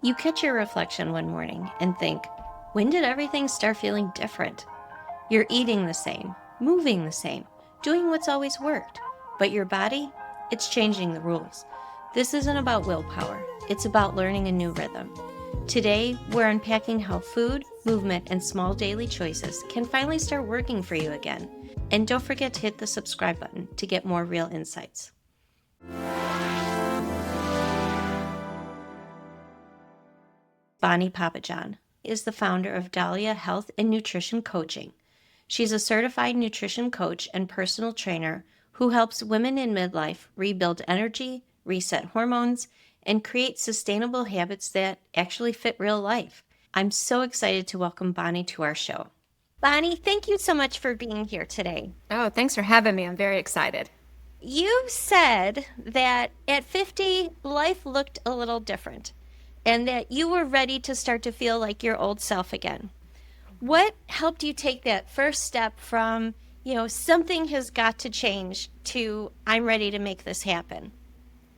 You catch your reflection one morning and think, when did everything start feeling different? You're eating the same, moving the same, doing what's always worked. But your body, it's changing the rules. This isn't about willpower, it's about learning a new rhythm. Today, we're unpacking how food, movement, and small daily choices can finally start working for you again. And don't forget to hit the subscribe button to get more real insights. Bonnie Papajohn is the founder of Dahlia Health and Nutrition Coaching. She's a certified nutrition coach and personal trainer who helps women in midlife rebuild energy, reset hormones, and create sustainable habits that actually fit real life. I'm so excited to welcome Bonnie to our show. Bonnie, thank you so much for being here today. Oh, thanks for having me. I'm very excited. You said that at 50, life looked a little different and that you were ready to start to feel like your old self again. What helped you take that first step from, something has got to change to I'm ready to make this happen?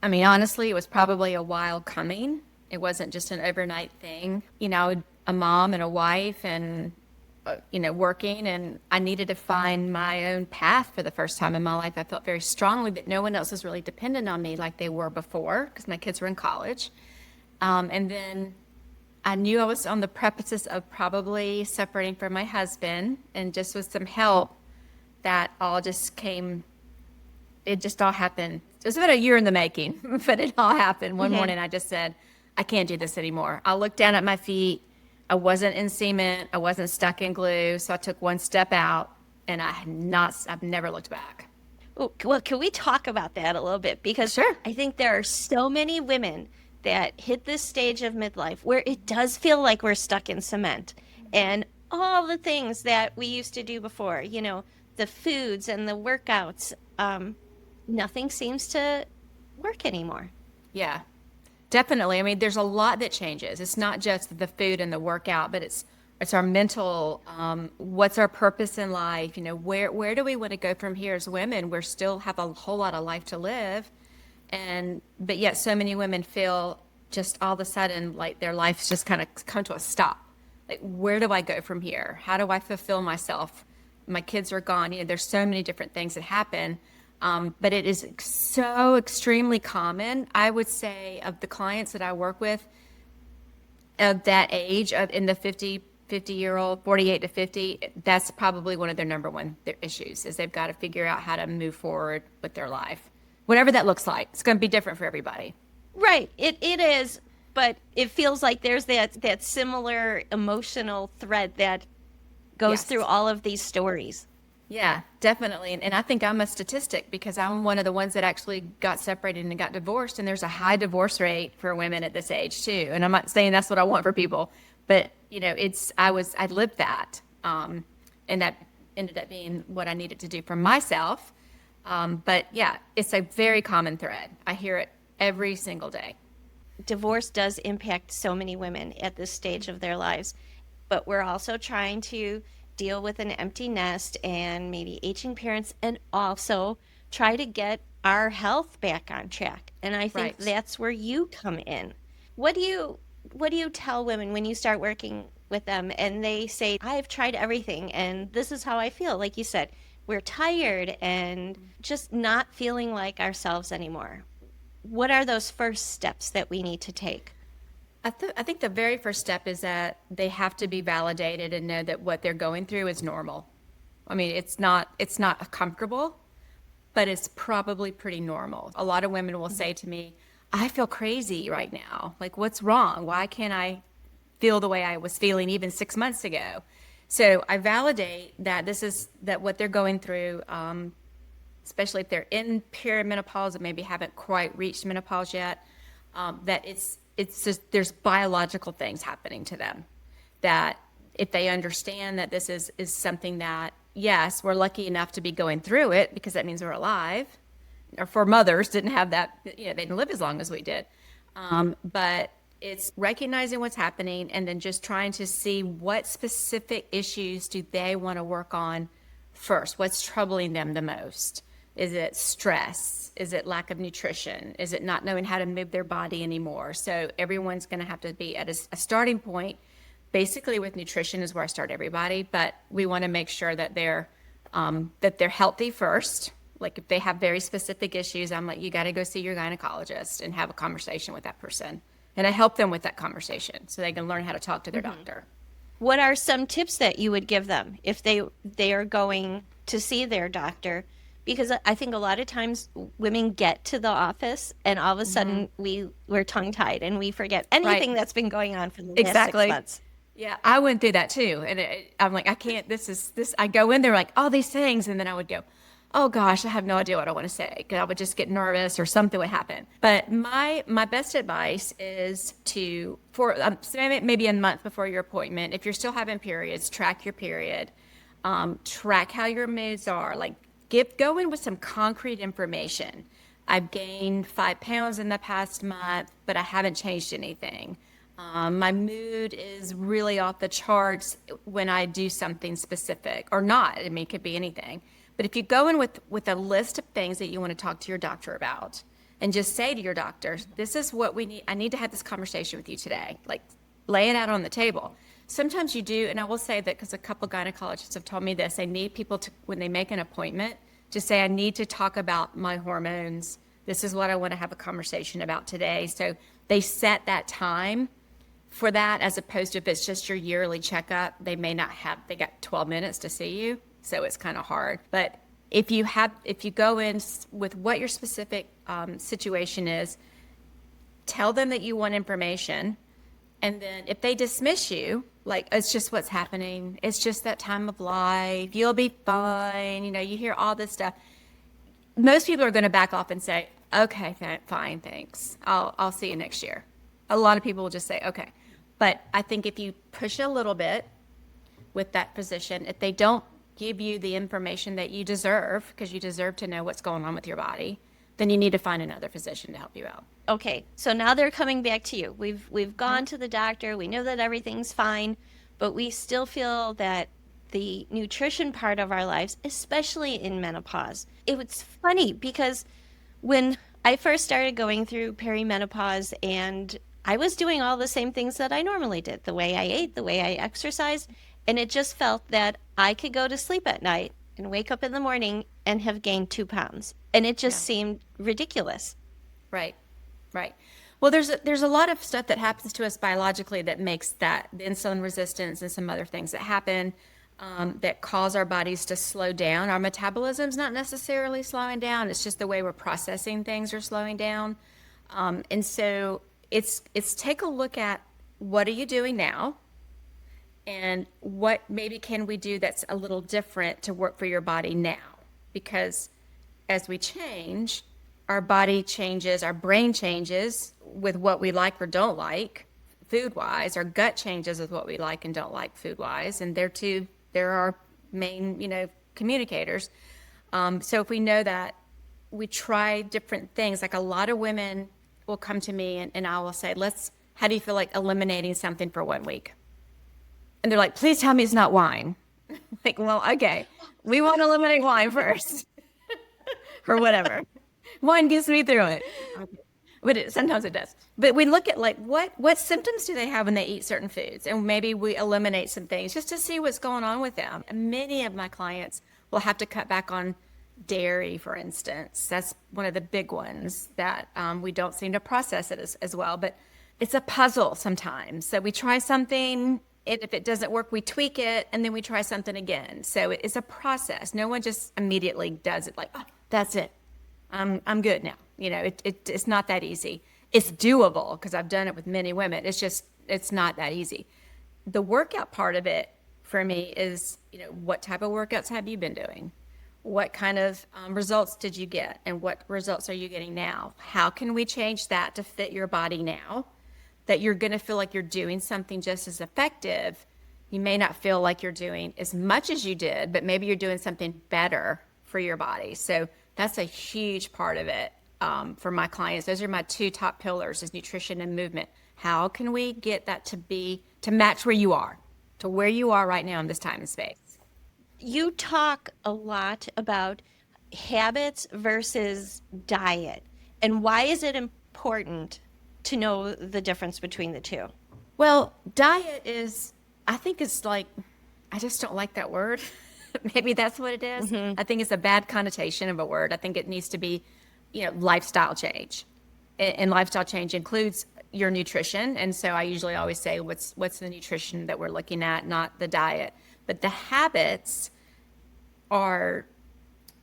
I mean, honestly, it was probably a while coming. It wasn't just an overnight thing. A mom and a wife and, working, and I needed to find my own path for the first time in my life. I felt very strongly that no one else was really dependent on me like they were before because my kids were in college. And then I knew I was on the precipice of probably separating from my husband, and just with some help, that all just came. It just all happened. It was about a year in the making, but it all happened. One morning I just said, I can't do this anymore. I looked down at my feet. I wasn't in cement. I wasn't stuck in glue. So I took one step out, and I've never looked back. Well, can we talk about that a little bit? Because Sure. I think there are so many women that hit this stage of midlife where it does feel like we're stuck in cement and all the things that we used to do before, the foods and the workouts, nothing seems to work anymore. Yeah, definitely. I mean, there's a lot that changes. It's not just the food and the workout, but it's our mental. What's our purpose in life? Where do we want to go from here as women? We still have a whole lot of life to live, but yet so many women feel just all of a sudden like their life's just kind of come to a stop. Like, where do I go from here? How do I fulfill myself? My kids are gone. There's so many different things that happen. But it is so extremely common. I would say of the clients that I work with of that age, in the 50-year-old, 48 to 50, that's probably one of their number one their issues is they've got to figure out how to move forward with their life. Whatever that looks like. It's going to be different for everybody. Right. It is, but it feels like there's that similar emotional thread that goes through all of these stories. Yeah, definitely. And I think I'm a statistic because I'm one of the ones that actually got separated and got divorced. And there's a high divorce rate for women at this age too. And I'm not saying that's what I want for people, but I lived that. And that ended up being what I needed to do for myself. But yeah, it's a very common thread. I hear it every single day. Divorce does impact so many women at this stage of their lives, but we're also trying to deal with an empty nest and maybe aging parents and also try to get our health back on track. And I think that's where you come in. What do you tell women when you start working with them and they say, I've tried everything and this is how I feel? Like you said, we're tired and just not feeling like ourselves anymore. What are those first steps that we need to take? I think the very first step is that they have to be validated and know that what they're going through is normal. I mean, it's not comfortable, but it's probably pretty normal. A lot of women will say to me, I feel crazy right now. Like, what's wrong? Why can't I feel the way I was feeling even 6 months ago? So I validate that that what they're going through, especially if they're in perimenopause and maybe haven't quite reached menopause yet, that it's just there's biological things happening to them. That if they understand that this is something that, yes, we're lucky enough to be going through it because that means we're alive. Or for mothers didn't have that, they didn't live as long as we did. But it's recognizing what's happening and then just trying to see what specific issues do they want to work on first. What's troubling them the most? Is it stress? Is it lack of nutrition? Is it not knowing how to move their body anymore? So everyone's going to have to be at a starting point. Basically, with nutrition is where I start everybody, but we want to make sure that they're healthy first. Like if they have very specific issues, I'm like, you got to go see your gynecologist and have a conversation with that person. And I help them with that conversation so they can learn how to talk to their doctor. What are some tips that you would give them if they are going to see their doctor? Because I think a lot of times women get to the office and all of a sudden we're tongue-tied and we forget anything Right. that's been going on for the last 6 Exactly. months. Yeah, I went through that too. And I'm like, I can't, this. I go in there like, all these things. And then I would go, oh gosh, I have no idea what I want to say. Because I would just get nervous or something would happen. But my best advice is so maybe a month before your appointment, if you're still having periods, track your period, track how your moods are. Like, go in with some concrete information. I've gained 5 pounds in the past month, but I haven't changed anything. My mood is really off the charts when I do something specific or not. I mean, it could be anything. But if you go in with a list of things that you want to talk to your doctor about and just say to your doctor, this is what we need. I need to have this conversation with you today. Like, lay it out on the table. Sometimes you do, and I will say that because a couple gynecologists have told me this, they need people to, when they make an appointment, to say, I need to talk about my hormones. This is what I want to have a conversation about today. So they set that time for that, as opposed to if it's just your yearly checkup, they got 12 minutes to see you. So it's kind of hard. But if you go in with what your specific situation is, tell them that you want information. And then if they dismiss you, like, it's just what's happening, it's just that time of life, you'll be fine, you hear all this stuff. Most people are going to back off and say, okay, fine, thanks. I'll see you next year. A lot of people will just say, okay. But I think if you push a little bit with that physician, if they don't give you the information that you deserve, because you deserve to know what's going on with your body, then you need to find another physician to help you out. Okay, so now they're coming back to you. We've gone to the doctor. We know that everything's fine, but we still feel that the nutrition part of our lives, especially in menopause. It was funny because when I first started going through perimenopause and I was doing all the same things that I normally did, the way I ate, the way I exercised, and it just felt that I could go to sleep at night and wake up in the morning and have gained 2 pounds. And it just seemed ridiculous. Right, right. Well, there's a lot of stuff that happens to us biologically that makes that the insulin resistance and some other things that happen that cause our bodies to slow down. Our metabolism's not necessarily slowing down. It's just the way we're processing things are slowing down. And so it's take a look at what are you doing now and what maybe can we do that's a little different to work for your body now? Because as we change, our body changes, our brain changes with what we like or don't like food-wise. Our gut changes with what we like and don't like food-wise. And they're our main, communicators. So if we know that, we try different things. Like a lot of women will come to me and I will say, how do you feel like eliminating something for 1 week? And they're like, please tell me it's not wine. Like, well, okay, we want to eliminate wine first or whatever. Wine gets me through it. Okay. But sometimes it does. But we look at like what symptoms do they have when they eat certain foods? And maybe we eliminate some things just to see what's going on with them. And many of my clients will have to cut back on dairy, for instance. That's one of the big ones that we don't seem to process it as well. But it's a puzzle sometimes. So we try something, and if it doesn't work, we tweak it, and then we try something again. So it's a process. No one just immediately does it like, oh, that's it. I'm good now. It's not that easy. It's doable because I've done it with many women. It's not that easy. The workout part of it for me is, what type of workouts have you been doing? What kind of results did you get? And what results are you getting now? How can we change that to fit your body now? That you're going to feel like you're doing something just as effective. You may not feel like you're doing as much as you did, but maybe you're doing something better for your body. So that's a huge part of it for my clients. Those are my 2 top pillars is nutrition and movement. How can we get that to match where you are, right now in this time and space? You talk a lot about habits versus diet, and why is it important to know the difference between the two? Well, diet is, I think it's like, I just don't like that word. Maybe that's what it is. I think it's a bad connotation of a word. I think it needs to be, lifestyle change. And lifestyle change includes your nutrition. And so I usually always say, what's the nutrition that we're looking at, not the diet. But the habits are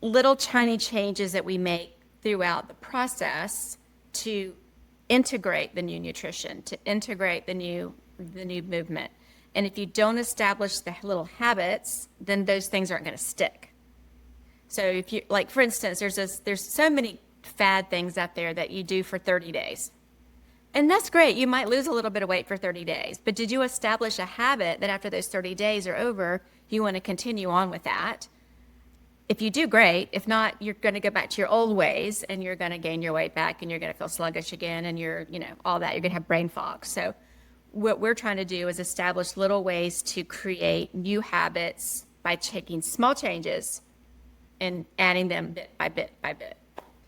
little tiny changes that we make throughout the process to integrate the new nutrition, to integrate the new movement. And if you don't establish the little habits, then those things aren't going to stick. So if you, like, for instance, there's so many fad things out there that you do for 30 days. And that's great. You might lose a little bit of weight for 30 days, but did you establish a habit that after those 30 days are over, you want to continue on with that? If you do, great. If not, you're going to go back to your old ways and you're going to gain your weight back and you're going to feel sluggish again and all that. You're going to have brain fog. So what we're trying to do is establish little ways to create new habits by taking small changes and adding them bit by bit by bit.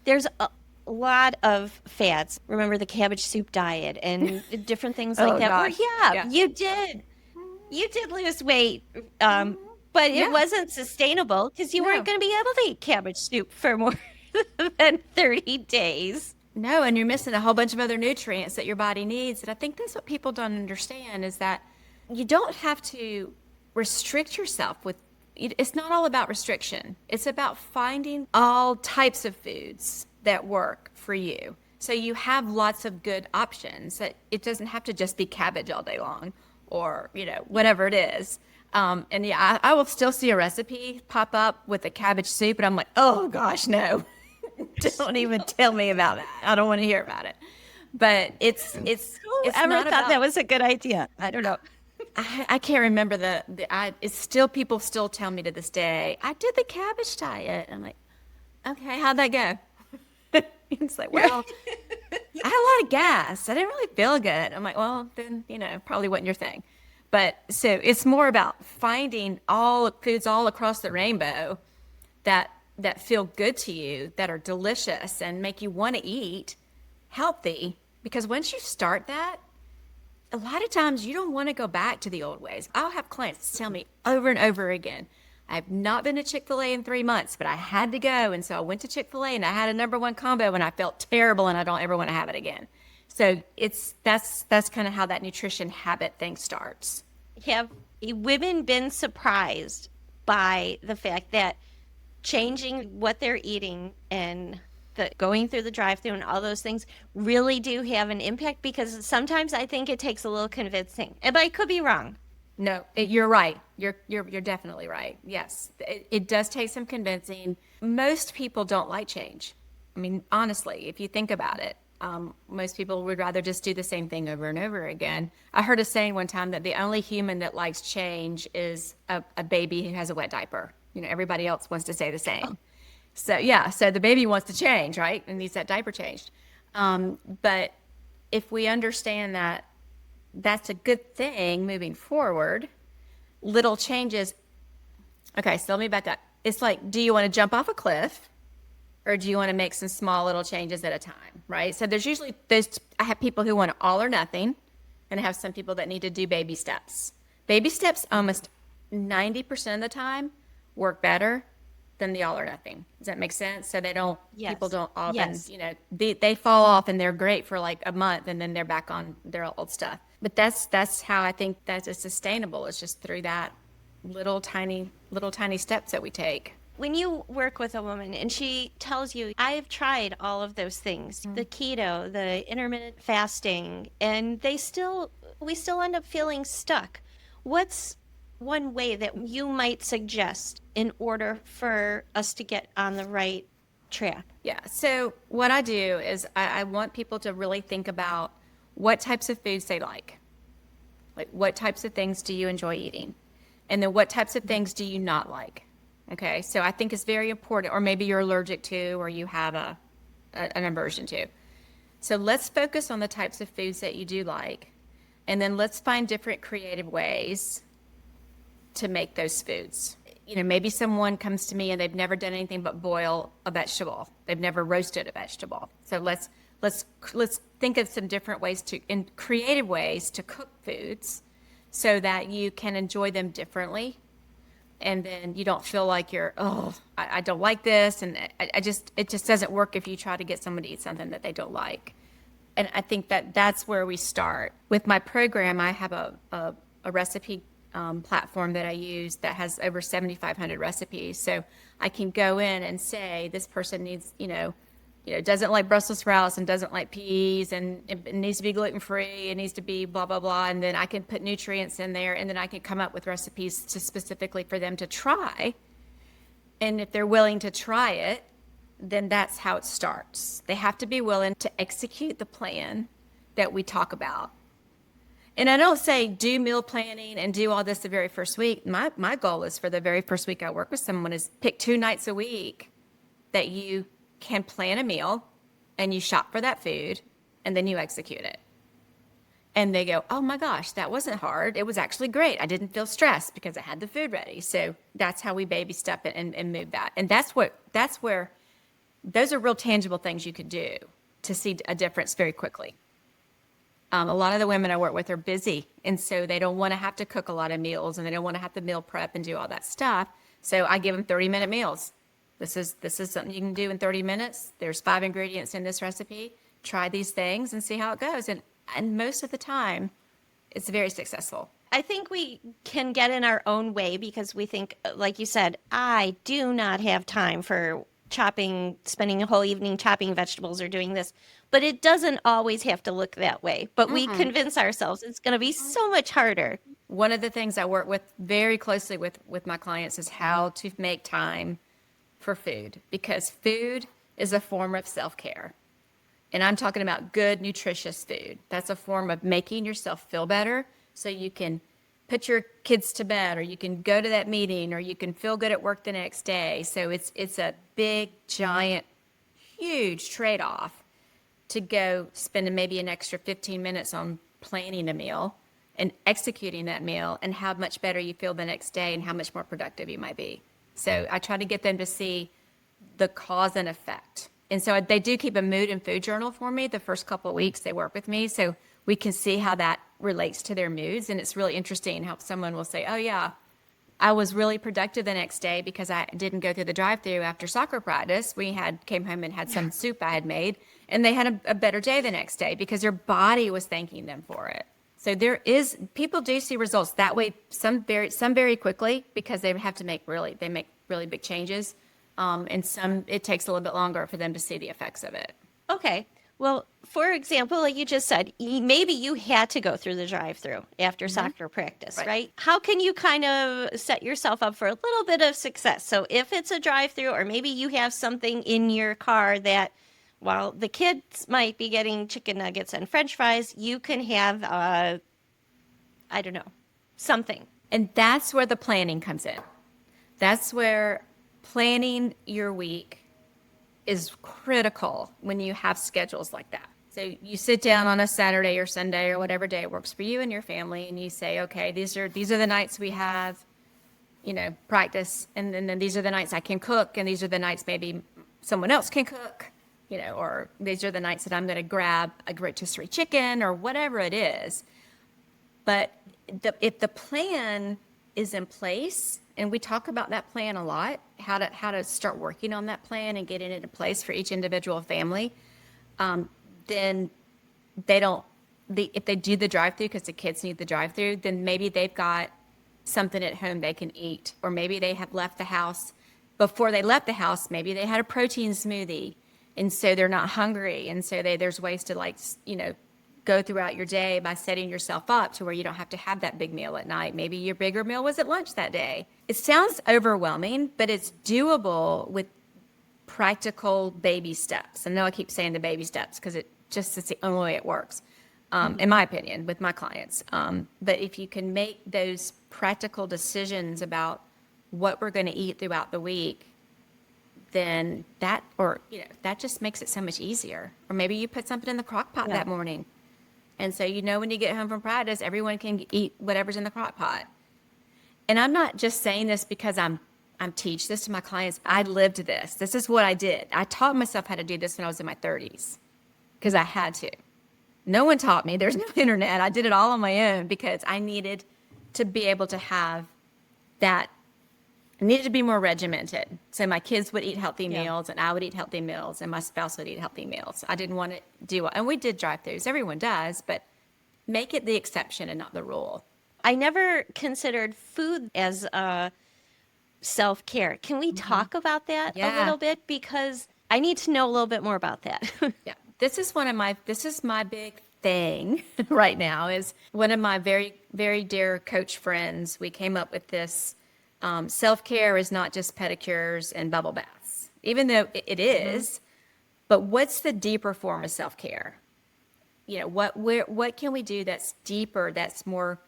There's a lot of fads. Remember the cabbage soup diet and different things like Oh, that. gosh. Yeah. You did lose weight, but it Yeah. wasn't sustainable because you No. weren't going to be able to eat cabbage soup for more than 30 days. No, and you're missing a whole bunch of other nutrients that your body needs. And I think that's what people don't understand is that you don't have to restrict yourself with it's not all about restriction. It's about finding all types of foods that work for you. So you have lots of good options. That it doesn't have to just be cabbage all day long or, whatever it is. And yeah, I will still see a recipe pop up with a cabbage soup and I'm like, oh gosh, no. Don't even tell me about that. I don't want to hear about it. But it's Whoever not thought about, that was a good idea? I don't know. I can't remember it's still, people still tell me to this day, I did the cabbage diet. I'm like, okay, how'd that go? It's like, well, I had a lot of gas. I didn't really feel good. I'm like, well, then, probably wasn't your thing. But so it's more about finding all foods all across the rainbow that feel good to you, that are delicious and make you want to eat healthy. Because once you start that, a lot of times you don't want to go back to the old ways. I'll have clients tell me over and over again, I've not been to Chick-fil-A in 3 months, but I had to go. And so I went to Chick-fil-A and I had a #1 combo and I felt terrible and I don't ever want to have it again. So that's kind of how that nutrition habit thing starts. Have women been surprised by the fact that changing what they're eating and going through the drive-through and all those things really do have an impact? Because sometimes I think it takes a little convincing, but I could be wrong. No, you're right. You're definitely right. Yes, it does take some convincing. Most people don't like change. I mean, honestly, if you think about it, most people would rather just do the same thing over and over again. I heard a saying one time that the only human that likes change is a baby who has a wet diaper. Everybody else wants to stay the same. So yeah, so the baby wants to change, right? And needs that diaper changed. But if we understand that that's a good thing moving forward, little changes. Okay, so let me back up. It's like, do you want to jump off a cliff or do you want to make some small little changes at a time, right? So I have people who want all or nothing, and I have some people that need to do baby steps. Baby steps almost 90% of the time work better than the all or nothing. Does that make sense? So Yes. people don't often, Yes. they fall off and they're great for like a month and then they're back on their old stuff. But that's how I think that is sustainable. It's just through that little tiny steps that we take. When you work with a woman and she tells you, I've tried all of those things, the keto, the intermittent fasting, and we still end up feeling stuck. What's one way that you might suggest in order for us to get on the right track? Yeah. So what I do is I want people to really think about what types of foods they like. Like, what types of things do you enjoy eating? And then what types of things do you not like? Okay. So I think it's very important, or maybe you're allergic to, or you have an aversion to. So let's focus on the types of foods that you do like. And then let's find different creative ways to make those foods. maybe someone comes to me and they've never done anything but boil a vegetable. They've never roasted a vegetable. So let's think of some different ways in creative ways to cook foods so that you can enjoy them differently. And then you don't feel like I don't like this. And it just doesn't work if you try to get somebody to eat something that they don't like. And I think that's where we start. With my program, I have a recipe platform that I use that has over 7,500 recipes. So I can go in and say, this person needs, doesn't like Brussels sprouts and doesn't like peas and it needs to be gluten-free. It needs to be blah, blah, blah. And then I can put nutrients in there and then I can come up with recipes specifically for them to try. And if they're willing to try it, then that's how it starts. They have to be willing to execute the plan that we talk about. And I don't say do meal planning and do all this the very first week. My goal is for the very first week I work with someone is pick 2 nights a week that you can plan a meal and you shop for that food and then you execute it. And they go, oh my gosh, that wasn't hard. It was actually great. I didn't feel stressed because I had the food ready. So that's how we baby step it and move that. And that's where those are real tangible things you could do to see a difference very quickly. A lot of the women I work with are busy, and so they don't want to have to cook a lot of meals, and they don't want to have to meal prep and do all that stuff. So I give them 30-minute meals. This is something you can do in 30 minutes. There's 5 ingredients in this recipe. Try these things and see how it goes. And most of the time, it's very successful. I think we can get in our own way because we think, like you said, I do not have time for spending a whole evening chopping vegetables or doing this. But it doesn't always have to look that way. But we convince ourselves it's going to be so much harder. One of the things I work with very closely with my clients is how to make time for food, because food is a form of self-care. And I'm talking about good, nutritious food. That's a form of making yourself feel better so you can put your kids to bed, or you can go to that meeting, or you can feel good at work the next day. So it's a big, giant, huge trade-off to go spend maybe an extra 15 minutes on planning a meal and executing that meal, and how much better you feel the next day and how much more productive you might be. So I try to get them to see the cause and effect. And so they do keep a mood and food journal for me the first couple of weeks they work with me, so we can see how that relates to their moods. And it's really interesting how someone will say, oh yeah, I was really productive the next day because I didn't go through the drive-through after soccer practice. Came home and had some soup I had made, and they had a better day the next day because their body was thanking them for it. So people do see results that way. Some very quickly because they have to make really big changes. And some, it takes a little bit longer for them to see the effects of it. Okay. Well, for example, like you just said, maybe you had to go through the drive-through after soccer practice, right? How can you kind of set yourself up for a little bit of success? So if it's a drive-through, or maybe you have something in your car that, while the kids might be getting chicken nuggets and French fries, you can have, I don't know, something. And that's where the planning comes in. That's where planning your week is critical when you have schedules like that. So you sit down on a Saturday or Sunday or whatever day works for you and your family, and you say, okay, these are the nights we have, practice, and then these are the nights I can cook, and these are the nights maybe someone else can cook, or these are the nights that I'm going to grab a rotisserie chicken or whatever it is. But if the plan is in place, and we talk about that plan a lot, how to start working on that plan and getting it in place for each individual family, then if they do the drive-through because the kids need the drive-through, then maybe they've got something at home they can eat, or maybe they have left the house. Before they left the house, maybe they had a protein smoothie, and so they're not hungry, and so there's ways to go throughout your day by setting yourself up to where you don't have to have that big meal at night. Maybe your bigger meal was at lunch that day. It sounds overwhelming, but it's doable with practical baby steps. I know I keep saying the baby steps because it's the only way it works, in my opinion, with my clients. But if you can make those practical decisions about what we're going to eat throughout the week, then that just makes it so much easier. Or maybe you put something in the crock pot that morning. And so when you get home from practice, everyone can eat whatever's in the crock pot. And I'm not just saying this because I'm I teach this to my clients. I lived this. This is what I did. I taught myself how to do this when I was in my 30s because I had to. No one taught me. There's no internet. I did it all on my own because I needed to be able to have that. I needed to be more regimented. So my kids would eat healthy Yeah. meals and I would eat healthy meals and my spouse would eat healthy meals. I didn't want to do, and we did drive-throughs. Everyone does, but make it the exception and not the rule. I never considered food as self-care. Can we talk about that a Yeah. little bit? Because I need to know a little bit more about that. Yeah. This is my big thing right now is one of my very, very dear coach friends. We came up with this self-care is not just pedicures and bubble baths, even though it is, but what's the deeper form of self-care? You know, what can we do that's deeper, that's more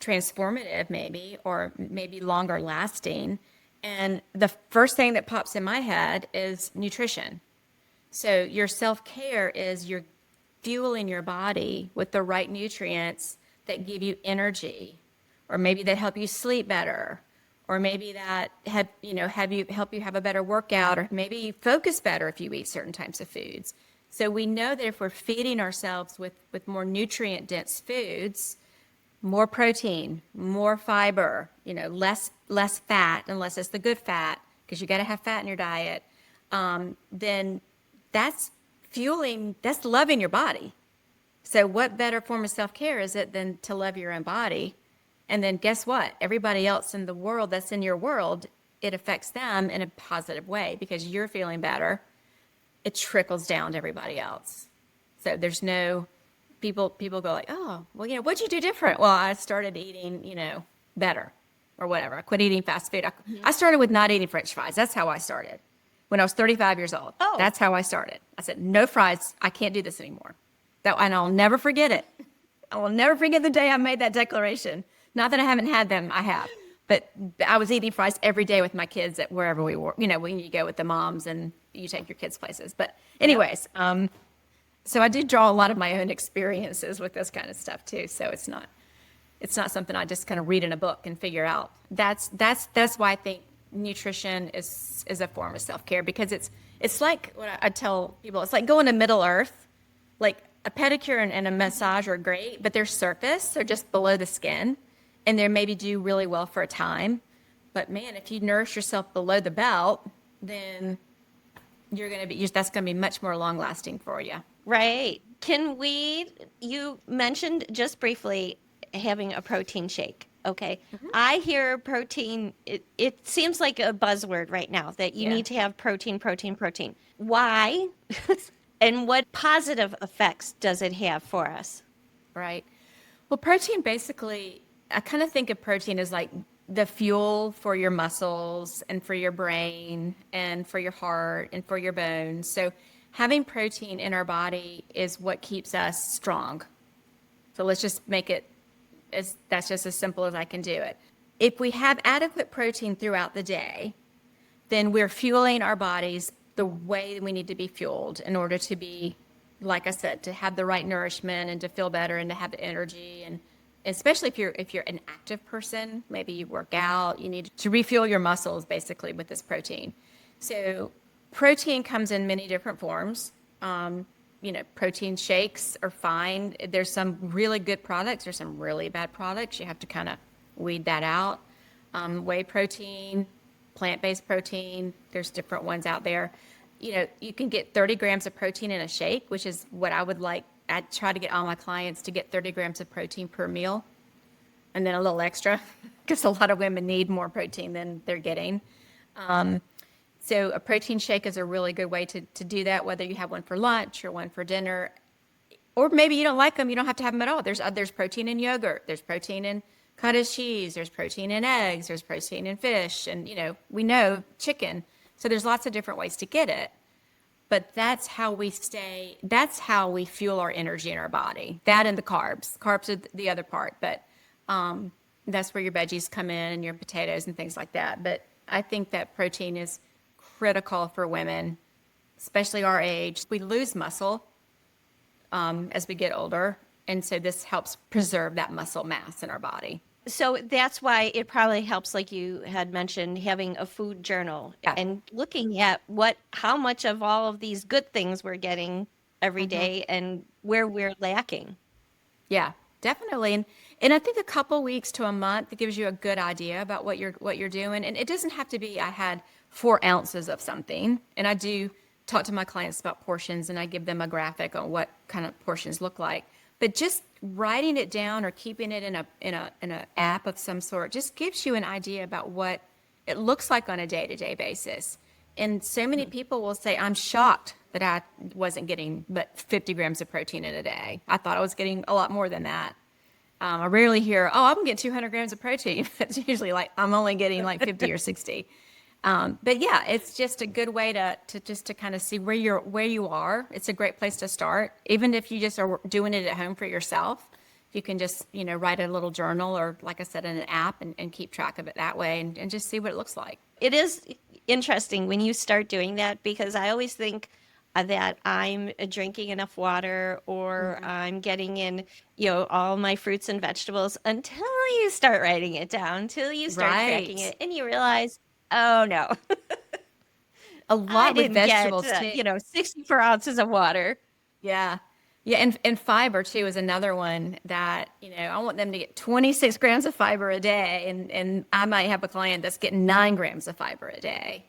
transformative maybe, or maybe longer lasting? And the first thing that pops in my head is nutrition. So your self-care is you're fueling your body with the right nutrients that give you energy, or maybe that help you sleep better, or maybe that have you help you have a better workout, or maybe you focus better if you eat certain types of foods. So we know that if we're feeding ourselves with more nutrient dense foods, more protein, more fiber, less fat, unless it's the good fat, because you got to have fat in your diet, then that's that's loving your body. So what better form of self-care is it than to love your own body? And then guess what? Everybody else in the world that's in your world, it affects them in a positive way because you're feeling better. It trickles down to everybody else. So there's no people go like, oh, well, what'd you do different? Well, I started eating, better or whatever. I quit eating fast food. I started with not eating French fries. That's how I started when I was 35 years old. Oh. That's how I started. I said, no fries. I can't do this anymore. And I'll never forget it. I will never forget the day I made that declaration. Not that I haven't had them, I have. But I was eating fries every day with my kids at wherever we were. When you go with the moms and you take your kids places. But anyways, so I do draw a lot of my own experiences with this kind of stuff too. So it's not something I just kind of read in a book and figure out. That's why I think nutrition is a form of self-care, because it's like what I tell people, it's like going to Middle Earth. Like a pedicure and a massage are great, but they're surface, they're just below the skin, and they maybe do really well for a time. But man, if you nourish yourself below the belt, then that's gonna be much more long lasting for you. Right. You mentioned just briefly having a protein shake. Okay. I hear protein, it seems like a buzzword right now that you Yeah. need to have protein, protein, protein. Why? And what positive effects does it have for us? Right. Well, protein basically, I kind of think of protein as like the fuel for your muscles and for your brain and for your heart and for your bones. So having protein in our body is what keeps us strong. So let's just make it that's just as simple as I can do it. If we have adequate protein throughout the day, then we're fueling our bodies the way we need to be fueled in order to be, like I said, to have the right nourishment and to feel better and to have the energy. And especially if you're an active person, maybe you work out, you need to refuel your muscles basically with this protein. So protein comes in many different forms. Protein shakes are fine. There's some really good products. There's some really bad products. You have to kind of weed that out. Whey protein, plant-based protein, there's different ones out there. You can get 30 grams of protein in a shake, which is what I would like. I try to get all my clients to get 30 grams of protein per meal and then a little extra because a lot of women need more protein than they're getting. So a protein shake is a really good way to do that, whether you have one for lunch or one for dinner. Or maybe you don't like them, you don't have to have them at all. There's protein in yogurt, there's protein in cottage cheese, there's protein in eggs, there's protein in fish, and we know chicken. So there's lots of different ways to get it. But that's how we fuel our energy in our body. That and the carbs. Carbs are the other part, but that's where your veggies come in and your potatoes and things like that. But I think that protein is critical for women, especially our age. We lose muscle as we get older, and so this helps preserve that muscle mass in our body. So that's why it probably helps, like you had mentioned, having a food journal Yeah. and looking at how much of all of these good things we're getting every day and where we're lacking. Yeah, definitely. And I think a couple weeks to a month, it gives you a good idea about what you're doing. And it doesn't have to be I had 4 ounces of something. And I do talk to my clients about portions and I give them a graphic on what kind of portions look like. But just writing it down or keeping it in a app of some sort just gives you an idea about what it looks like on a day-to-day basis. And so many people will say, I'm shocked that I wasn't getting but 50 grams of protein in a day. I thought I was getting a lot more than that. I rarely hear, oh, I'm getting 200 grams of protein. It's usually like I'm only getting like 50 or 60. But yeah, it's just a good way to kind of see where you are. It's a great place to start. Even if you just are doing it at home for yourself, you can just, write a little journal or like I said, in an app and keep track of it that way and just see what it looks like. It is interesting when you start doing that because I always think that I'm drinking enough water or I'm getting in, all my fruits and vegetables until you start writing it down, until you start tracking Right. it and you realize, oh no, A I lot with didn't get, vegetables too. 64 ounces of water. Yeah. Yeah, and fiber too is another one that, I want them to get 26 grams of fiber a day, and I might have a client that's getting 9 grams of fiber a day.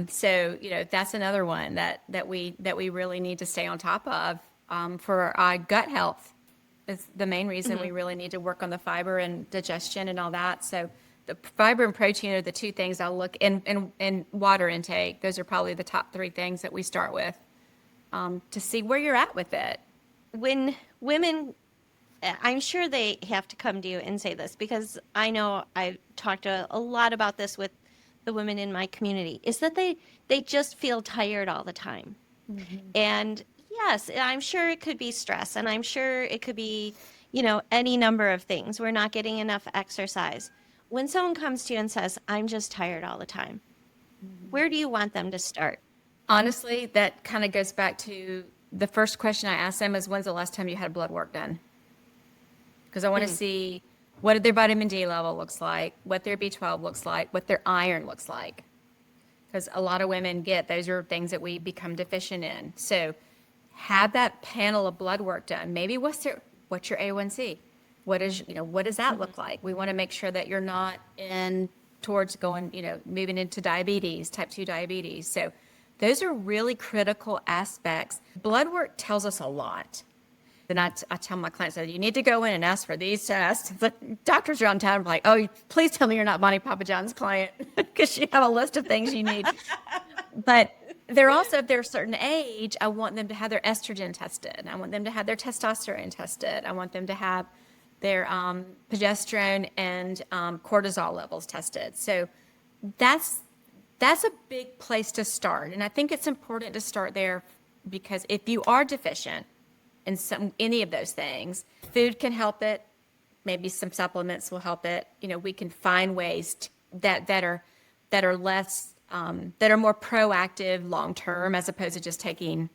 So, that's another one that we really need to stay on top of for our gut health. Is the main reason we really need to work on the fiber and digestion and all that. So the fiber and protein are the two things I'll look and water intake. Those are probably the top three things that we start with to see where you're at with it. When women, I'm sure they have to come to you and say this because I know I talked a lot about this with the women in my community, is that they just feel tired all the time. And yes, I'm sure it could be stress and I'm sure it could be, any number of things. We're not getting enough exercise. When someone comes to you and says, I'm just tired all the time, where do you want them to start? Honestly, that kind of goes back to the first question I asked them is when's the last time you had blood work done? Because I want to Mm, see what their vitamin D level looks like, what their B12 looks like, what their iron looks like. Because a lot of women get those are things that we become deficient in. So have that panel of blood work done. Maybe what's your A1C? What does that mhm. look like? We want to make sure that you're not in towards going, moving into diabetes, type 2 diabetes. So those are really critical aspects. Blood work tells us a lot. Then I tell my clients that you need to go in and ask for these tests. The doctors are on time, like, oh, please tell me you're not Bonnie Papajohn's client because you have a list of things you need. But they're also, if they're a certain age, I want them to have their estrogen tested. I want them to have their testosterone tested. I want them to have their progesterone and cortisol levels tested. So that's that's a big place to start. And I think it's important to start there because if you are deficient in any of those things, food can help it. Maybe some supplements will help it. We can find ways that are less that are more proactive long term as opposed to just taking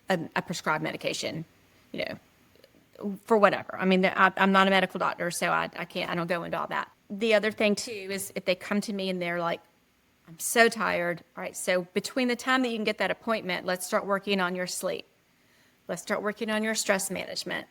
a prescribed medication. You know, for whatever. I mean, I'm not a medical doctor, so I don't go into all that. The other thing too is if they come to me and they're like, I'm so tired. All right, so between the time that you can get that appointment, let's start working on your sleep. Let's start working on your stress management.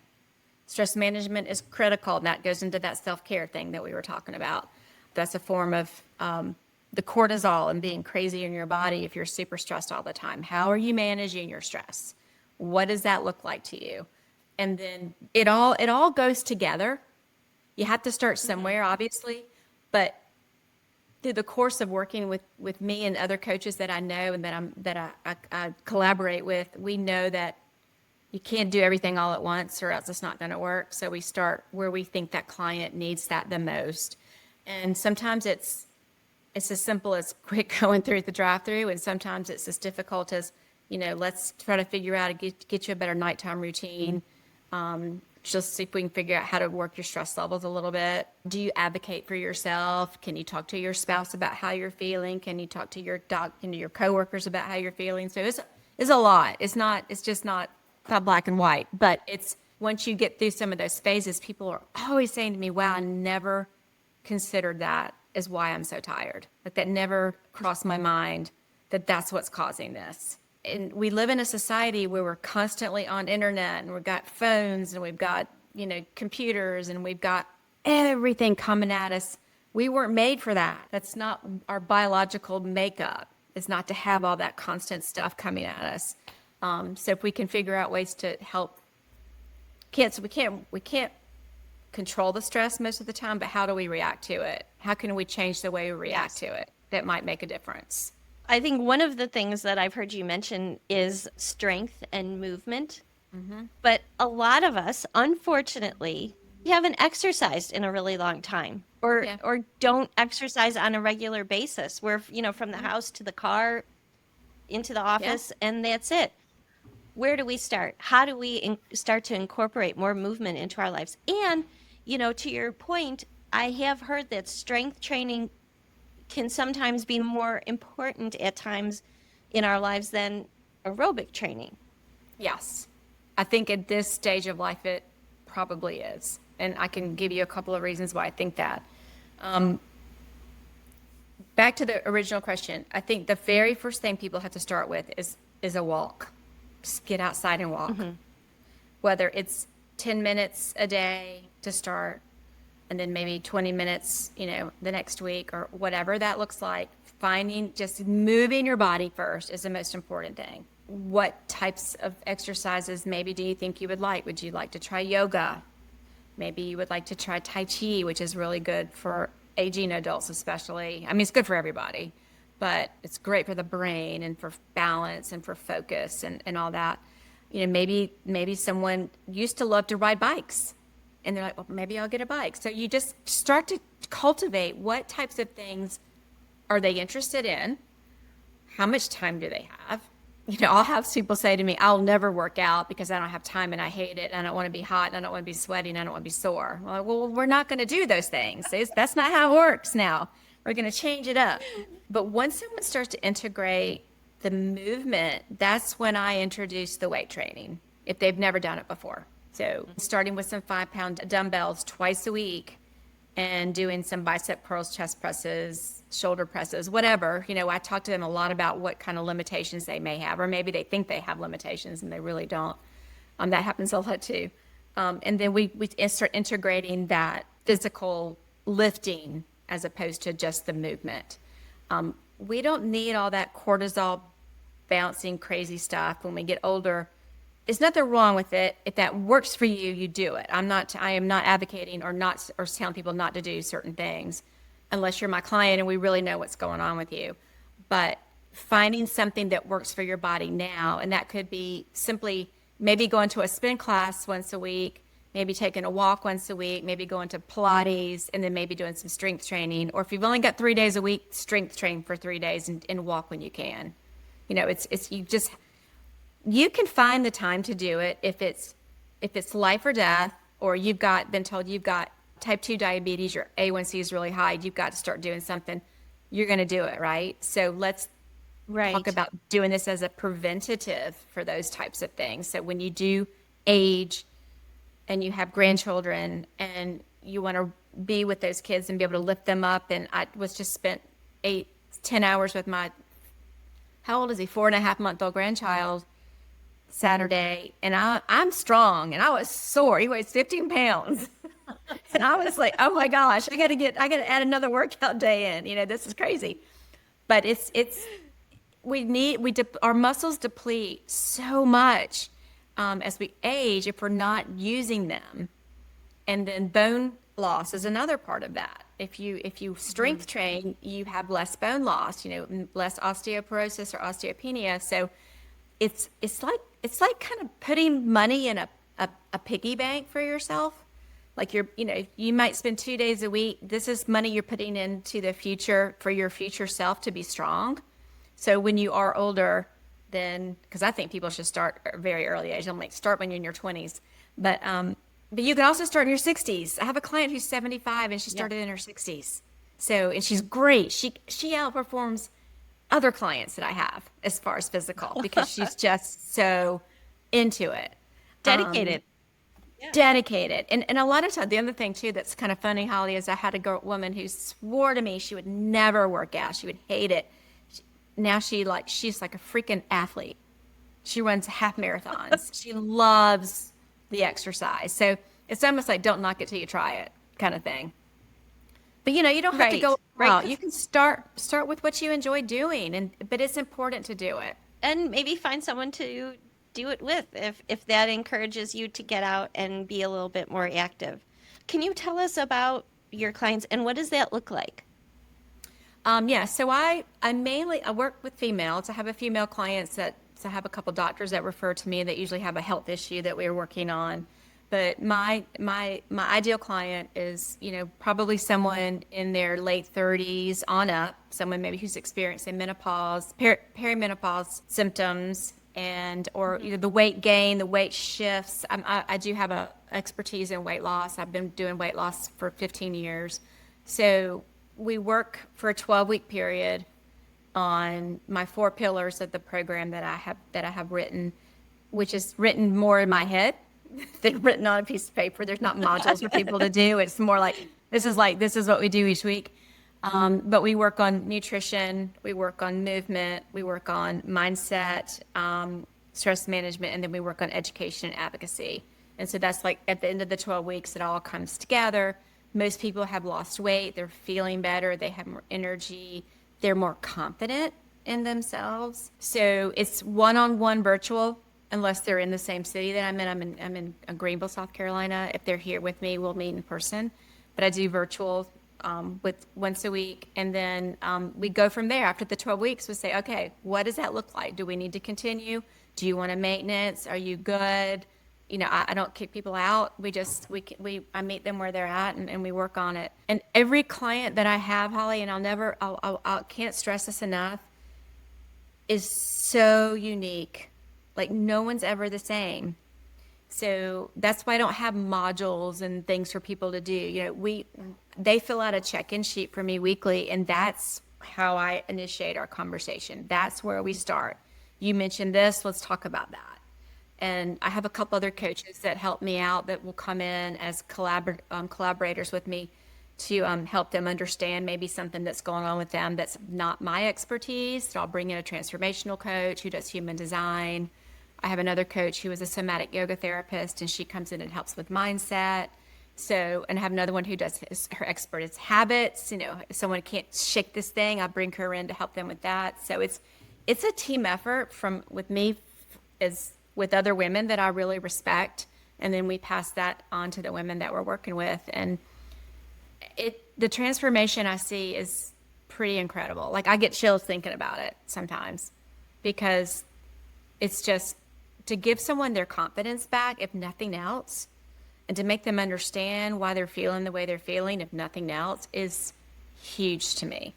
Stress management is critical, and that goes into that self-care thing that we were talking about. That's a form of the cortisol and being crazy in your body if you're super stressed all the time. How are you managing your stress? What does that look like to you? And then it all goes together. You have to start Mhm. somewhere, obviously, but through the course of working with me and other coaches that I know and that I collaborate with, we know that you can't do everything all at once or else it's not going to work. So we start where we think that client needs that the most. And sometimes it's as simple as quick going through the drive-through, and sometimes it's as difficult as, let's try to figure out to get you a better nighttime routine. Just see if we can figure out how to work your stress levels a little bit. Do you advocate for yourself? Can you talk to your spouse about how you're feeling? Can you talk to your coworkers about how you're feeling? So it's a lot. It's just not black and white, but once you get through some of those phases, people are always saying to me, wow, I never considered that as why I'm so tired. Like that never crossed my mind that that's what's causing this. And we live in a society where we're constantly on internet and we've got phones and we've got, computers and we've got everything coming at us. We weren't made for that. That's not our biological makeup. It's not to have all that constant stuff coming at us. So if we can figure out ways to help, we can't control the stress most of the time, but how do we react to it? How can we change the way we react to it? That might make a difference. I think one of the things that I've heard you mention is strength and movement. But a lot of us, unfortunately, haven't exercised in a really long time Yeah. or don't exercise on a regular basis. We're, from the house to the car, into the Yeah. office, and that's it. Where do we start? How do we start to incorporate more movement into our lives? And, to your point, I have heard that strength training can sometimes be more important at times in our lives than aerobic training. Yes. I think at this stage of life, it probably is. And I can give you a couple of reasons why I think that. Back to the original question, I think the very first thing people have to start with is a walk. Just get outside and walk. Whether it's 10 minutes a day to start, and then maybe 20 minutes, the next week or whatever that looks like. Just moving your body first is the most important thing. What types of exercises maybe do you think you would like? Would you like to try yoga? Maybe you would like to try Tai Chi, which is really good for aging adults especially. I mean, it's good for everybody, but it's great for the brain and for balance and for focus and all that. Maybe someone used to love to ride bikes. And they're like, well, maybe I'll get a bike. So you just start to cultivate what types of things are they interested in? How much time do they have? I'll have people say to me, I'll never work out because I don't have time and I hate it. And I don't want to be hot and I don't want to be sweaty and I don't want to be sore. Well, we're not going to do those things. That's not how it works now. We're going to change it up. But once someone starts to integrate the movement, that's when I introduce the weight training if they've never done it before. So starting with some 5-pound dumbbells twice a week and doing some bicep curls, chest presses, shoulder presses, whatever. I talk to them a lot about what kind of limitations they may have, or maybe they think they have limitations and they really don't. That happens a lot too. And then we start integrating that physical lifting as opposed to just the movement. We don't need all that cortisol bouncing crazy stuff when we get older. There's nothing wrong with it. If that works for you, you do it. I am not advocating or telling people not to do certain things unless you're my client and we really know what's going on with you. But finding something that works for your body now, and that could be simply maybe going to a spin class once a week, maybe taking a walk once a week, maybe going to Pilates, and then maybe doing some strength training. Or if you've only got 3 days a week, strength train for 3 days and walk when you can. You can find the time to do it if it's life or death, or you've been told you've got type 2 diabetes, your A1C is really high, you've got to start doing something, you're going to do it, right? So let's talk about doing this as a preventative for those types of things. So when you do age and you have grandchildren and you want to be with those kids and be able to lift them up, and I was just spent 8-10 hours with my, how old is he, 4.5-month-old grandchild Saturday, and I'm strong and I was sore. He weighs 15 pounds. And I was like, oh my gosh, I gotta add another workout day in. This is crazy. But our muscles deplete so much as we age if we're not using them. And then bone loss is another part of that. If you strength train, you have less bone loss, less osteoporosis or osteopenia. So it's like kind of putting money in a piggy bank for yourself. Like you might spend 2 days a week. This is money you're putting into the future for your future self to be strong. So when you are older, then, because I think people should start at a very early age. I'm like, start when you're in your 20s. But you can also start in your 60s. I have a client who's 75 and she started in her 60s. So, and she's great. She outperforms other clients that I have as far as physical because she's just so into it. Dedicated. Yeah. dedicated. And a lot of times, the other thing too that's kind of funny, Holly, is I had a woman who swore to me she would never work out. She would hate it. Now she's like a freaking athlete. She runs half marathons. She loves the exercise. So it's almost like don't knock it till you try it kind of thing. But you don't have to go Right. Right. out. You can start with what you enjoy doing, and but it's important to do it. And maybe find someone to do it with if that encourages you to get out and be a little bit more active. Can you tell us about your clients and what does that look like? Yeah, so I work with females. I have a female clients that so I have a couple doctors that refer to me that usually have a health issue that we're working on. But my ideal client is, probably someone in their late 30s on up, someone maybe who's experiencing menopause, perimenopause symptoms, and or Mhm. either the weight gain, the weight shifts. I do have a expertise in weight loss. I've been doing weight loss for 15 years. So we work for a 12-week period on my four pillars of the program that I have written, which is written more in my head than written on a piece of paper. There's not modules for people to do. It's more like this is what we do each week. But we work on nutrition, we work on movement, we work on mindset, stress management, and then we work on education and advocacy. And so that's like at the end of the 12 weeks, it all comes together. Most people have lost weight, they're feeling better, they have more energy, they're more confident in themselves. So it's one-on-one virtual, unless they're in the same city that I'm in. I'm in Greenville, South Carolina. If they're here with me, we'll meet in person. But I do virtual with once a week, and then we go from there. After the 12 weeks, we say, okay, what does that look like? Do we need to continue? Do you want a maintenance? Are you good? I don't kick people out. I meet them where they're at, and we work on it. And every client that I have, Holly, and I can't stress this enough, is so unique. Like no one's ever the same. So that's why I don't have modules and things for people to do. They fill out a check-in sheet for me weekly, and that's how I initiate our conversation. That's where we start. You mentioned this, let's talk about that. And I have a couple other coaches that help me out that will come in as collaborators with me to help them understand maybe something that's going on with them that's not my expertise. So I'll bring in a transformational coach who does human design. I have another coach who is a somatic yoga therapist, and she comes in and helps with mindset. So, and I have another one who does her expert is habits. If someone can't shake this thing, I bring her in to help them with that. So it's a team effort with me as with other women that I really respect, and then we pass that on to the women that we're working with. And the transformation I see is pretty incredible. Like I get chills thinking about it sometimes because it's just to give someone their confidence back, if nothing else, and to make them understand why they're feeling the way they're feeling, if nothing else, is huge to me.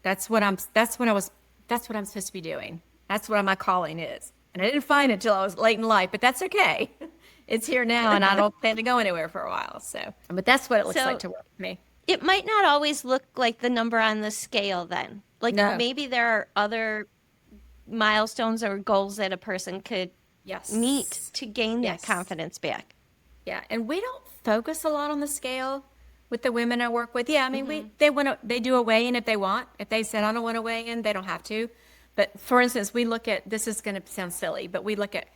That's what I'm supposed to be doing. That's what my calling is. And I didn't find it until I was late in life, but that's okay. It's here now, and I don't plan to go anywhere for a while. So, but that's what it looks like So to work with me. it might not always look like the number on the scale then. Like No. maybe there are other milestones or goals that a person could meet Yes. to gain that Yes. confidence back. Yeah. And we don't focus a lot on the scale with the women I work with. Yeah. I mean, Hmm. they do a weigh in if they want. If they said, I don't want to weigh in, they don't have to. But for instance, we look at this is going to sound silly, but we look at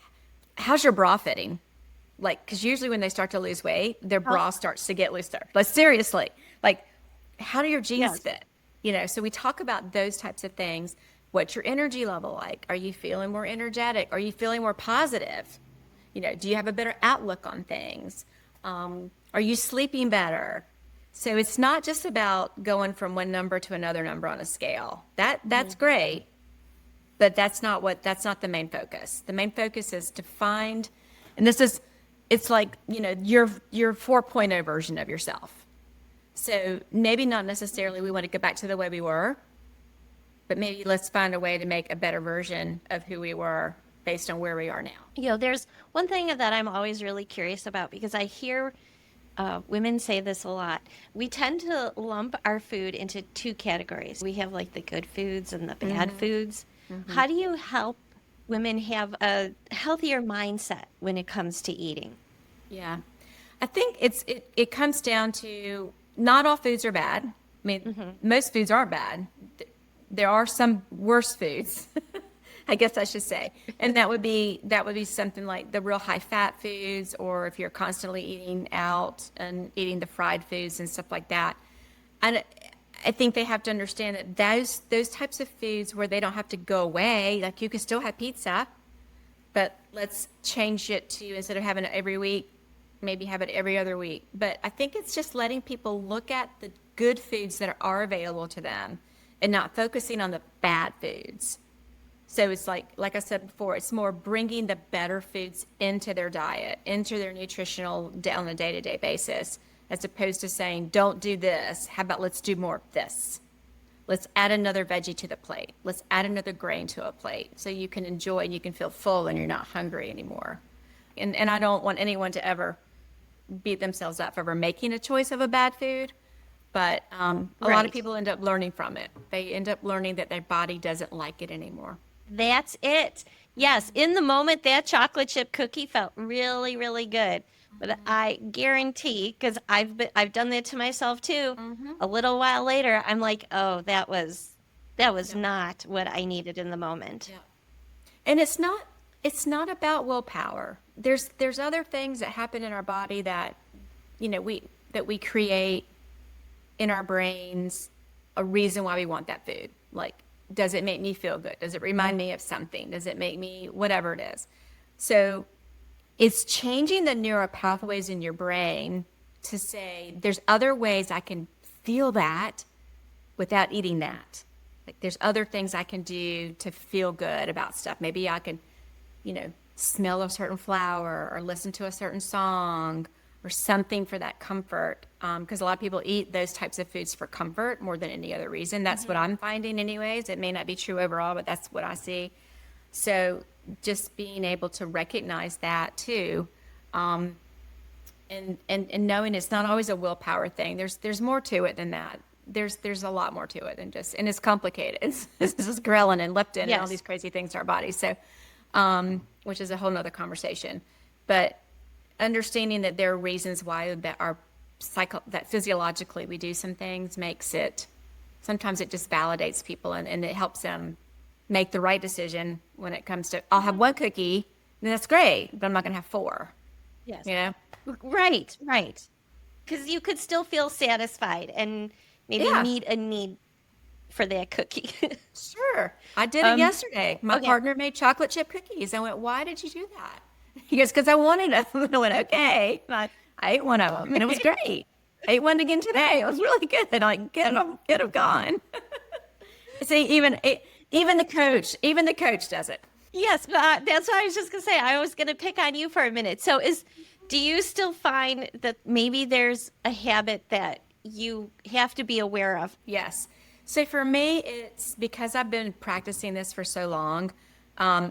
how's your bra fitting? Like, because usually when they start to lose weight, their Oh, bra starts to get looser. But seriously, like, how do your jeans yes. fit? So we talk about those types of things. What's your energy level like? Are you feeling more energetic? Are you feeling more positive? Do you have a better outlook on things? Are you sleeping better? So it's not just about going from one number to another number on a scale. That's Mhm. great, but that's not the main focus. The main focus is to find, and it's like, your 4.0 version of yourself. So maybe not necessarily we want to go back to the way we were, but maybe let's find a way to make a better version of who we were based on where we are now. There's one thing that I'm always really curious about because I hear women say this a lot. We tend to lump our food into two categories. We have like the good foods and the bad foods. How do you help women have a healthier mindset when it comes to eating? Yeah. I think it comes down to not all foods are bad. I mean, most foods are bad. There are some worse foods, I guess I should say, and that would be something like the real high fat foods, or if you're constantly eating out and eating the fried foods and stuff like that. And I think they have to understand that those types of foods where they don't have to go away, like you can still have pizza, but let's change it to, instead of having it every week, maybe have it every other week. But I think it's just letting people look at the good foods that are available to them and not focusing on the bad foods. So it's like I said before, it's more bringing the better foods into their diet, into their nutritional on a day-to-day basis, as opposed to saying, don't do this. How about let's do more of this? Let's add another veggie to the plate. Let's add another grain to a plate so you can enjoy and you can feel full and you're not hungry anymore. And I don't want anyone to ever beat themselves up for ever making a choice of a bad food. But a lot of Right. people end up learning from it. They end up learning that their body doesn't like it anymore. That's it. Yes, in the moment, that chocolate chip cookie felt really, really good. But I guarantee, because I've done that to myself too. A little while later, I'm like, oh, that was Yeah. not what I needed in the moment. Yeah. And it's not about willpower. There's other things that happen in our body that we create in our brains, a reason why we want that food. Like, does it make me feel good? Does it remind me of something? Does it make me whatever it is? So it's changing the neural pathways in your brain to say there's other ways I can feel that without eating that. Like, there's other things I can do to feel good about stuff. Maybe I can, smell a certain flower or listen to a certain song or something for that comfort. Because a lot of people eat those types of foods for comfort more than any other reason. That's what I'm finding, anyways. It may not be true overall, but that's what I see. So just being able to recognize that too, and knowing it's not always a willpower thing. There's more to it than that. There's a lot more to it than just, and it's complicated. It's just ghrelin and leptin and all Yes. these crazy things to our bodies. So, which is a whole nother conversation. But understanding that there are reasons why that our that physiologically we do some things makes it, sometimes it just validates people, and it helps them make the right decision when it comes to, I'll have one cookie, and that's great, but I'm not going to have four, Yes. you know? Right, right. Because you could still feel satisfied and maybe Yeah, meet a need for that cookie. sure. I did it Um, yesterday. My okay. partner made chocolate chip cookies. I went, why did you do that? He goes, because I wanted them. I went, okay. I ate one of them, and it was great. I ate one again today. It was really good. And I get them gone. See, even the coach does it. Yes, but that's what I was just gonna say. I was gonna pick on you for a minute. So do you still find that maybe there's a habit that you have to be aware of? Yes. So for me, it's because I've been practicing this for so long.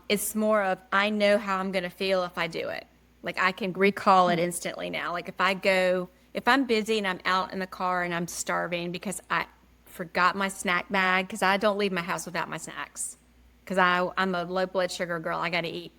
It's more of I know how I'm going to feel if I do it. Like, I can recall it instantly now. Like, if I'm busy and I'm out in the car and I'm starving because I forgot my snack bag, because I don't leave my house without my snacks, because I'm a low blood sugar girl. I got to eat.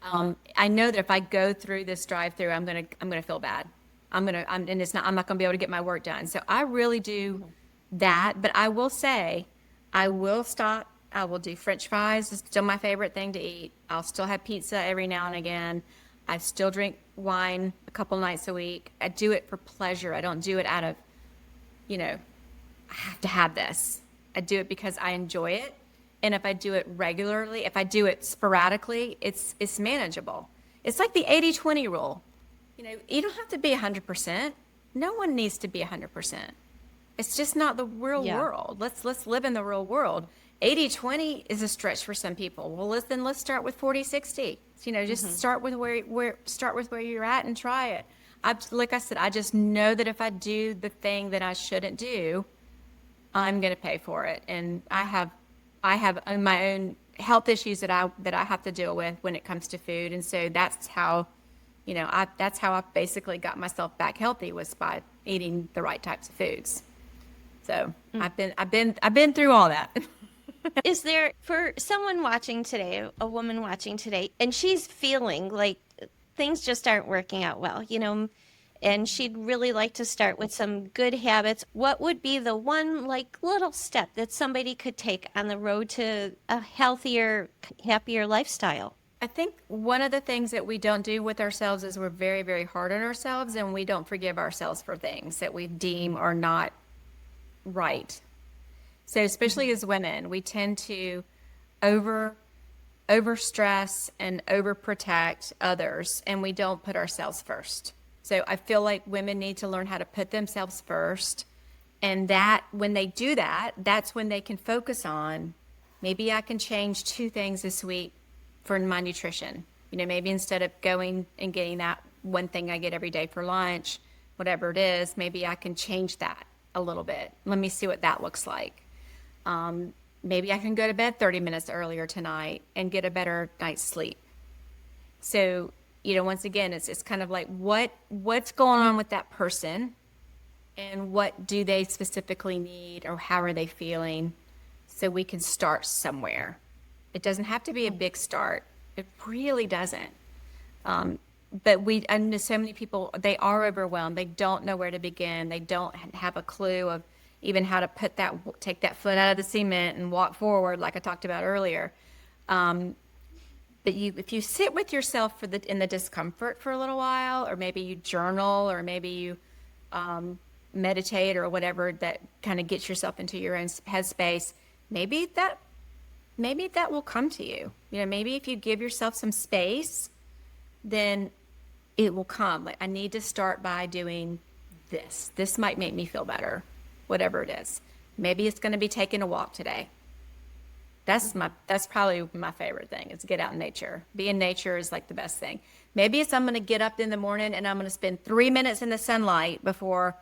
I know that if I go through this drive-through, I'm gonna feel bad. And I'm not gonna be able to get my work done. So I really do that. But I will say, I will stop. I will do French fries. It's still my favorite thing to eat. I'll still have pizza every now and again. I still drink wine a couple nights a week. I do it for pleasure. I don't do it out of, I have to have this. I do it because I enjoy it. And if I do it regularly, if I do it sporadically, it's manageable. It's like the 80-20 rule. You don't have to be 100%. No one needs to be 100%. It's just not the real Yeah. world. Let's live in the real world. 80-20 is a stretch for some people. Well, let's start with 40-60. Just start with where you're at and try it. Like I said, I just know that if I do the thing that I shouldn't do, I'm going to pay for it. And I have my own health issues that I have to deal with when it comes to food. And so that's how, that's how I basically got myself back healthy, was by eating the right types of foods. So I've been through all that. Is there, for someone watching today, a woman watching today, and she's feeling like things just aren't working out well, and she'd really like to start with some good habits. What would be the one like little step that somebody could take on the road to a healthier, happier lifestyle? I think one of the things that we don't do with ourselves is we're very, very hard on ourselves, and we don't forgive ourselves for things that we deem are not right. So especially as women, we tend to over over stress and over protect others, and we don't put ourselves first. So I feel like women need to learn how to put themselves first, and that when they do that, that's when they can focus on, maybe I can change two things this week for my nutrition. Maybe instead of going and getting that one thing I get every day for lunch, whatever it is, maybe I can change that a little bit. Let me see what that looks like. Maybe I can go to bed 30 minutes earlier tonight and get a better night's sleep. So, once again, it's kind of like what's going on with that person, and what do they specifically need, or how are they feeling, so we can start somewhere. It doesn't have to be a big start. It really doesn't. But I know so many people, they are overwhelmed. They don't know where to begin. They don't have a clue of even how to take that foot out of the cement and walk forward, like I talked about earlier. But if you sit with yourself in the discomfort for a little while, or maybe you journal, or maybe you meditate, or whatever that kind of gets yourself into your own headspace, maybe that will come to you. Maybe if you give yourself some space, then it will come. Like, I need to start by doing this. This might make me feel better, whatever it is. Maybe it's going to be taking a walk today. That's probably my favorite thing, is get out in nature. Be in nature is like the best thing. Maybe it's I'm going to get up in the morning and I'm going to spend 3 minutes in the sunlight before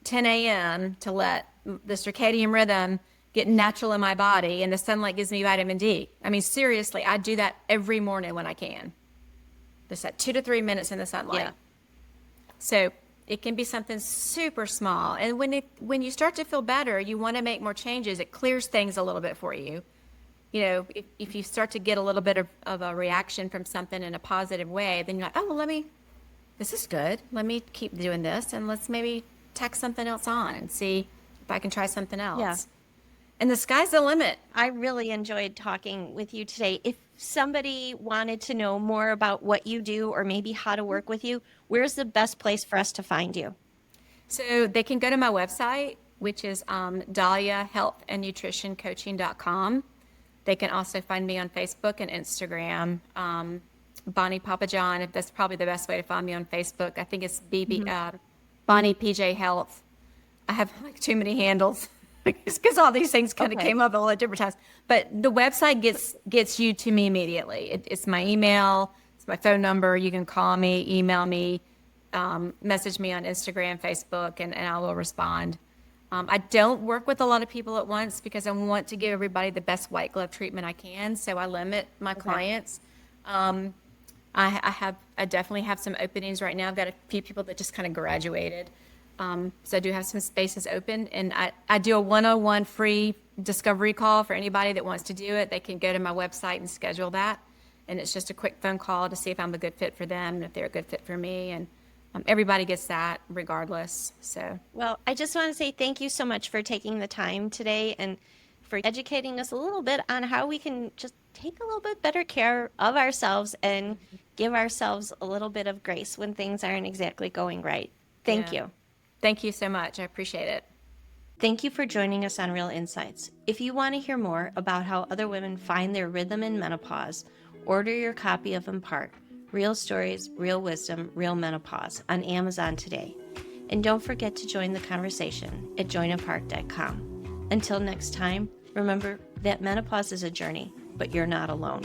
10 a.m. to let the circadian rhythm get natural in my body, and the sunlight gives me vitamin D. I mean, seriously, I do that every morning when I can. Just that 2 to 3 minutes in the sunlight. Yeah. So it can be something super small. And when you start to feel better, you want to make more changes. It clears things a little bit for you. If you start to get a little bit of a reaction from something in a positive way, then you're like, oh, well, this is good. Let me keep doing this, and let's maybe tack something else on and see if I can try something else. Yeah. And the sky's the limit. I really enjoyed talking with you today. If somebody wanted to know more about what you do, or maybe how to work with you, where's the best place for us to find you? So they can go to my website, which is dahliahealthandnutritioncoaching.com. They can also find me on Facebook and Instagram. Bonnie Papajohn, if that's probably the best way to find me on Facebook. I think it's Bonnie PJ Health. I have like too many handles. It's because all these things kind of came up all at different times. But the website gets you to me immediately. It's my email, it's my phone number. You can call me, email me, message me on Instagram, Facebook, and I will respond. I don't work with a lot of people at once because I want to give everybody the best white glove treatment I can. So I limit my clients. I definitely have some openings right now. I've got a few people that just kind of graduated. So I do have some spaces open, and I do a 101 free discovery call for anybody that wants to do it. They can go to my website and schedule that. And it's just a quick phone call to see if I'm a good fit for them and if they're a good fit for me. And everybody gets that regardless. So, well, I just want to say thank you so much for taking the time today and for educating us a little bit on how we can just take a little bit better care of ourselves and give ourselves a little bit of grace when things aren't exactly going right. Thank you. Thank you so much. I appreciate it. Thank you for joining us on Real Insights. If you want to hear more about how other women find their rhythm in menopause, order your copy of Empart, Real Stories, Real Wisdom, Real Menopause on Amazon today. And don't forget to join the conversation at joinempart.com. Until next time, remember that menopause is a journey, but you're not alone.